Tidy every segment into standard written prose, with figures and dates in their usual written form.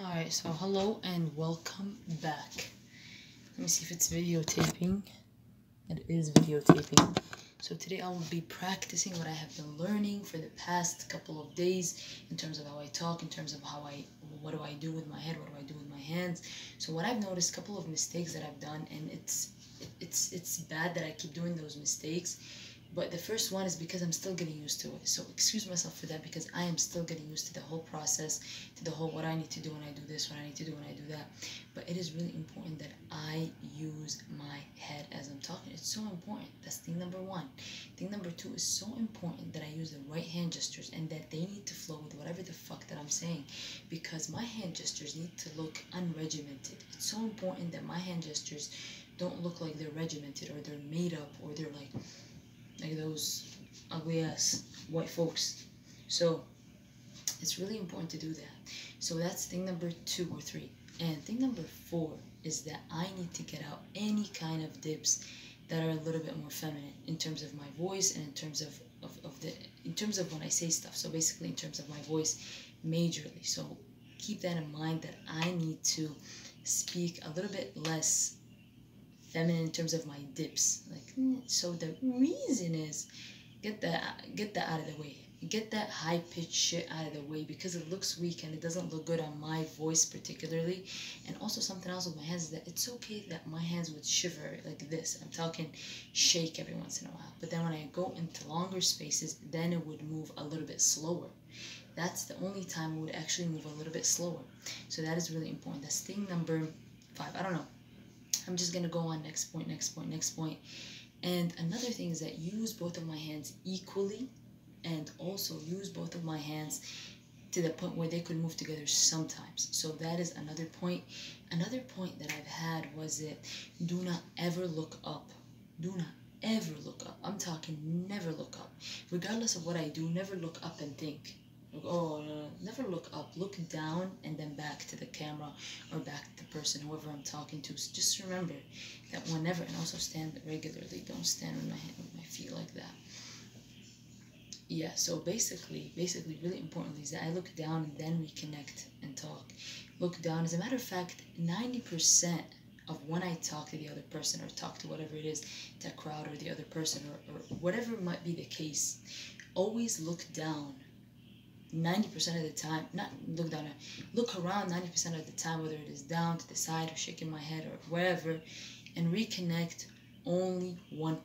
Alright, so hello and welcome back. Let me see if it's videotaping. It is videotaping. So today I will be practicing what I have been learning for the past couple of days in terms of how I talk, in terms of what do I do with my head, what do I do with my hands. So what I've noticed, a couple of mistakes that I've done, and it's bad that I keep doing those mistakes. But the first one is because I'm still getting used to it. So excuse myself for that because I am still getting used to the whole process, to the whole what I need to do when I do this, what I need to do when I do that. But it is really important that I use my head as I'm talking. It's so important. That's thing number one. Thing number two is so important that I use the right hand gestures and that they need to flow with whatever the fuck that I'm saying. Because my hand gestures need to look unregimented. It's so important that my hand gestures don't look like they're regimented or they're made up or they're like those ugly ass white folks. So it's really important to do that. So that's thing number 2 or 3. And thing number 4 is that I need to get out any kind of dips that are a little bit more feminine in terms of my voice and in terms of when I say stuff. So basically in terms of my voice majorly. So keep that in mind that I need to speak a little bit less feminine in terms of my dips. So the reason is get that out of the way. Get that high pitched shit out of the way because it looks weak and it doesn't look good on my voice particularly. And also something else with my hands is that it's okay that my hands would shiver like this. I'm talking shake every once in a while. But then when I go into longer spaces, then it would move a little bit slower. That's the only time it would actually move a little bit slower. So that is really important. That's thing number 5. I don't know. I'm just going to go on next point. And another thing is that use both of my hands equally and also use both of my hands to the point where they could move together sometimes. So that is another point. Another point that I've had was that do not ever look up. Do not ever look up. I'm talking never look up. Regardless of what I do, never look up and think. Never look up. Look down and then back to the camera or back to the person, whoever I'm talking to. So just remember that whenever, and also stand regularly. Don't stand with my feet like that. Yeah, so basically, really importantly is that I look down and then we connect and talk. Look down. As a matter of fact, 90% of when I talk to the other person or talk to whatever it is, that crowd or the other person or whatever might be the case, always look down. 90% of the time, not look down, look around 90% of the time, whether it is down to the side or shaking my head or wherever, and reconnect only 1%.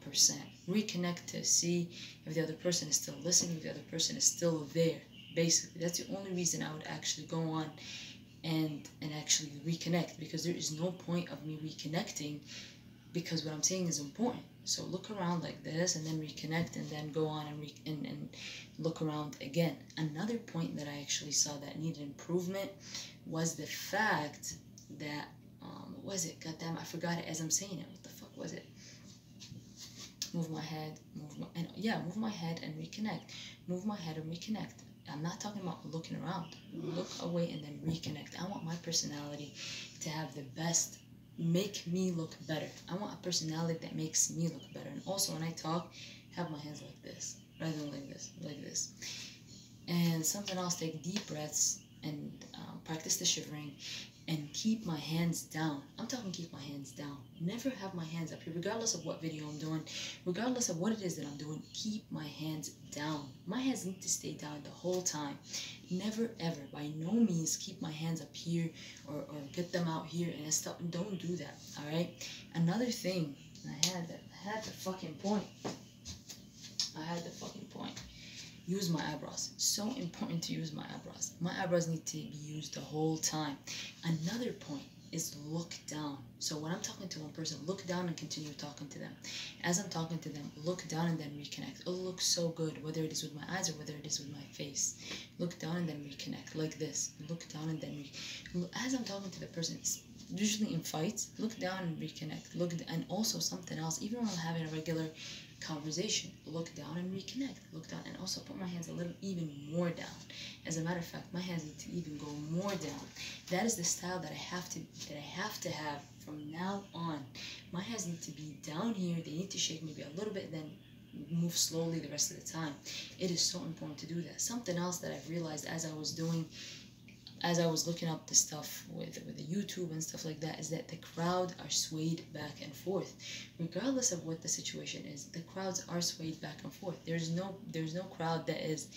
Reconnect to see if the other person is still listening, if the other person is still there. Basically, that's the only reason I would actually go on and actually reconnect, because there is no point of me reconnecting because what I'm saying is important. So look around like this and then reconnect and then go on and look around again. Another point that I actually saw that needed improvement was the fact that, what was it? Goddamn, I forgot it as I'm saying it. What the fuck was it? Move my head, move my head and reconnect. Move my head and reconnect. I'm not talking about looking around. Look away and then reconnect. I want my personality to have the best, make me look better. I want a personality that makes me look better. And also when I talk, have my hands like this rather than like this. And something else, take deep breaths and practice the shivering and keep my hands down. I'm talking keep my hands down. Never have my hands up here, regardless of what video I'm doing, regardless of what it is that I'm doing, keep my hands down. My hands need to stay down the whole time. Never ever, by no means, keep my hands up here or get them out here and stuff. Don't do that, alright? Another thing, I had the fucking point. Use my eyebrows. So important to use my eyebrows. My eyebrows need to be used the whole time. Another point is look down. So when I'm talking to one person, look down and continue talking to them. As I'm talking to them, look down and then reconnect. It'll look so good, whether it is with my eyes or whether it is with my face. Look down and then reconnect, like this. Look down and then as I'm talking to the person, usually in fights, look down and reconnect. And also something else, even when I'm having a regular conversation, look down and reconnect. Look down and also put my hands a little even more down. As a matter of fact, my hands need to even go more down. That is the style that I have to have from now on. My hands need to be down here. They need to shake maybe a little bit, then move slowly the rest of the time. It is so important to do that. Something else that I've realized as I was doing as I was looking up the stuff with the YouTube and stuff like that, is that the crowd are swayed back and forth. Regardless of what the situation is, the crowds are swayed back and forth. There's no crowd that is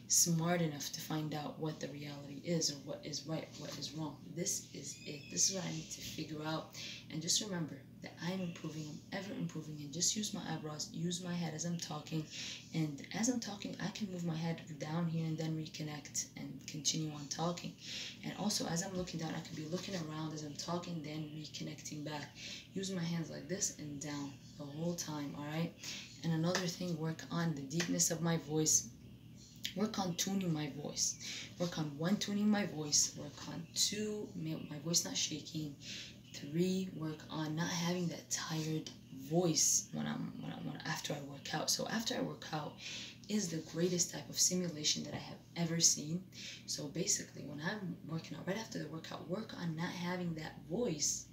smart enough to find out what the reality is or what is right, what is wrong. This is it. This is what I need to figure out. And just remember that I'm improving, I'm ever improving, and just use my eyebrows, use my head as I'm talking. And as I'm talking, I can move my head down here and then reconnect and continue on talking. And also, as I'm looking down, I could be looking around as I'm talking, then reconnecting back. Use my hands like this and down the whole time, all right? And another thing, work on the deepness of my voice. Work on tuning my voice. Work on 1, tuning my voice. Work on 2, my voice not shaking. 3, work on not having that tired voice after I work out. So after I work out is the greatest type of simulation that I have ever seen. So basically, when I'm working out, right after the workout, work on not having that voice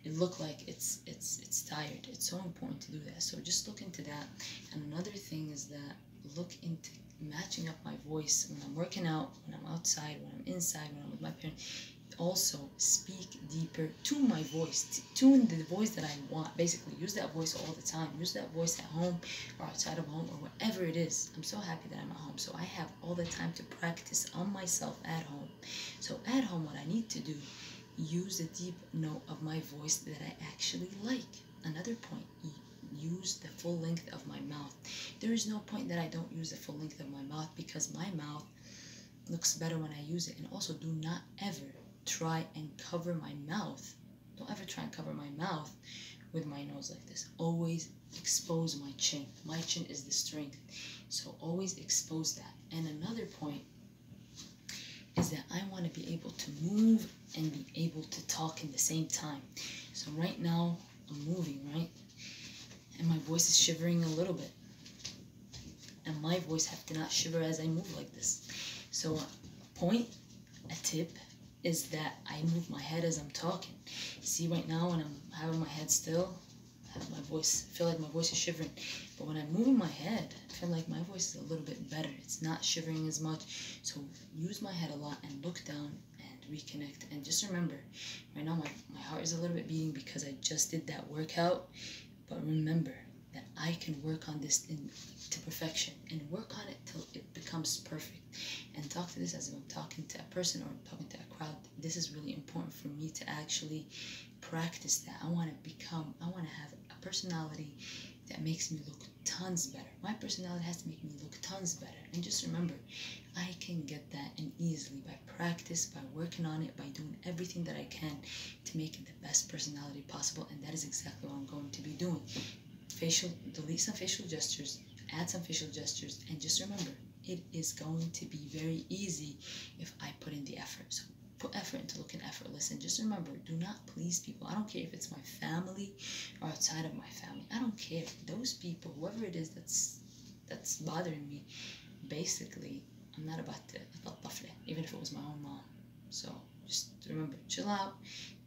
it look like it's tired. It's so important to do that. So just look into that. And another thing is that look into matching up my voice when I'm working out, when I'm outside, when I'm inside, when I'm with my parents. Also speak deeper, tune my voice, tune the voice that I want. Basically use that voice all the time. Use that voice at home or outside of home or wherever it is. I'm so happy that I'm at home, so I have all the time to practice on myself at home. So at home, what I need to do, use the deep note of my voice that I actually like. Another point, use the full length of my mouth. There is no point that I don't use the full length of my mouth, because my mouth looks better when I use it. And also, do not ever try and cover my mouth. Don't ever try and cover my mouth with my nose like this. Always expose my chin. My chin is the strength. So always expose that. And another point is that I want to be able to move and be able to talk in the same time. So right now I'm moving, right? And my voice is shivering a little bit. And my voice have to not shiver as I move like this. So a tip is that I move my head as I'm talking. See, right now when I'm having my head still, I have my voice, I feel like my voice is shivering. But when I'm moving my head, I feel like my voice is a little bit better. It's not shivering as much. So use my head a lot and look down and reconnect. And just remember, right now my heart is a little bit beating because I just did that workout. But remember that I can work on this to perfection and work on it till it becomes perfect. And talk to this as if I'm talking to a person or I'm talking to a crowd. This is really important for me to actually practice that. I want to have a personality that makes me look tons better. My personality has to make me look tons better. And just remember, I can get that and easily by practice, by working on it, by doing everything that I can to make it the best personality possible. And that is exactly what I'm going to be doing. Delete some facial gestures, add some facial gestures, and just remember, it is going to be very easy if I put in the effort. So put effort into looking effortless. And just remember, do not please people. I don't care if it's my family or outside of my family. I don't care. Those people, whoever it is that's bothering me, basically, I'm not about to even if it was my own mom. So just remember, chill out,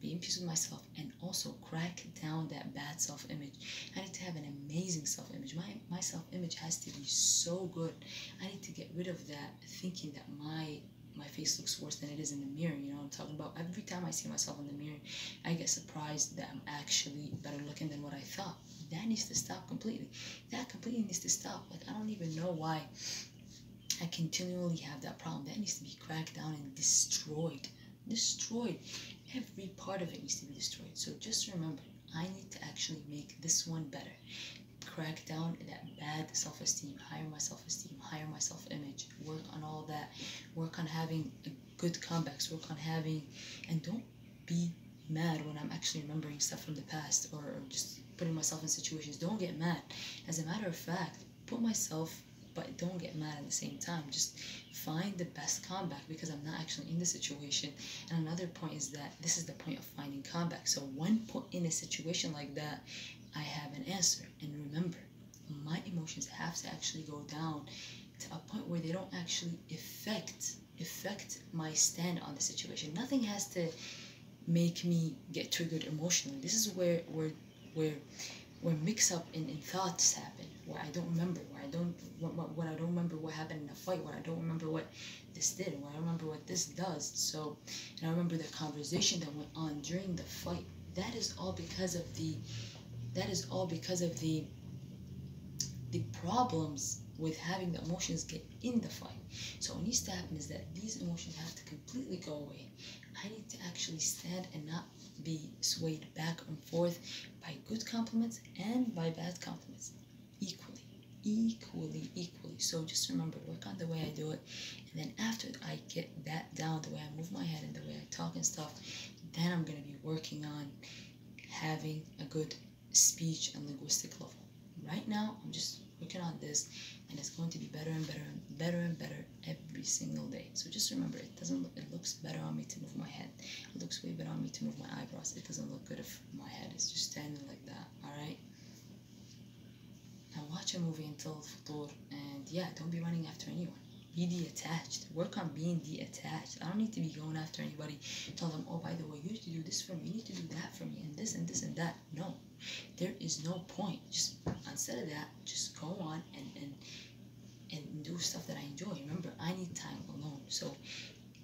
be in peace with myself, and also crack down that bad self-image. I need to have an amazing self-image. My self-image has to be so good. I need to get rid of that thinking that my face looks worse than it is in the mirror. You know what I'm talking about? Every time I see myself in the mirror, I get surprised that I'm actually better looking than what I thought. That needs to stop completely. That completely needs to stop. Like, I don't even know why I continually have that problem. That needs to be cracked down and destroyed. Every part of it needs to be destroyed. So just remember, I need to actually make this one better. Crack down that bad self-esteem, higher my self-esteem, higher my self-image, work on all that, work on having good comebacks, work on having, and don't be mad when I'm actually remembering stuff from the past or just putting myself in situations. Don't get mad. As a matter of fact, put myself, but don't get mad at the same time. Just find the best comeback, because I'm not actually in the situation. And another point is that this is the point of finding comeback. So when put in a situation like that, I have an answer. And remember, my emotions have to actually go down to a point where they don't actually affect my stand on the situation. Nothing has to make me get triggered emotionally. This is where where mix up in thoughts happen, where I don't remember, where I don't what I don't remember what happened in a fight, where I don't remember what this did, where I remember what this does. So, and I remember the conversation that went on during the fight. That is all because of the problems with having the emotions get in the fight. So what needs to happen is that these emotions have to completely go away. I need to actually stand and not be swayed back and forth by good compliments and by bad compliments equally. So just remember, work on the way I do it, and then after I get that down, the way I move my head and the way I talk and stuff, then I'm going to be working on having a good speech and linguistic level. Right now, I'm just working on this, and it's going to be better and better and better and better every single day. So just remember, it looks better on me to move my head. It looks way better on me to move my eyebrows. It doesn't look good if my head is just standing like that, alright? Now watch a movie until futur, and yeah, don't be running after anyone. Be detached. Work on being detached. I don't need to be going after anybody. Tell them, oh, by the way, you need to do this for me. You need to do that for me, and this and this and that. No, there is no point. Just instead of that, just go on and do stuff that I enjoy. Remember, I need time alone. So,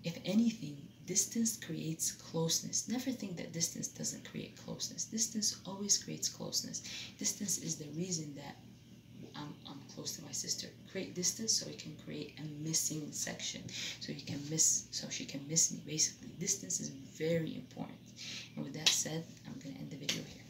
if anything, distance creates closeness. Never think that distance doesn't create closeness. Distance always creates closeness. Distance is the reason that I'm close to my sister. Create distance so it can create a missing section, so she can miss me. Basically, distance is very important. And with that said, I'm gonna end the video here.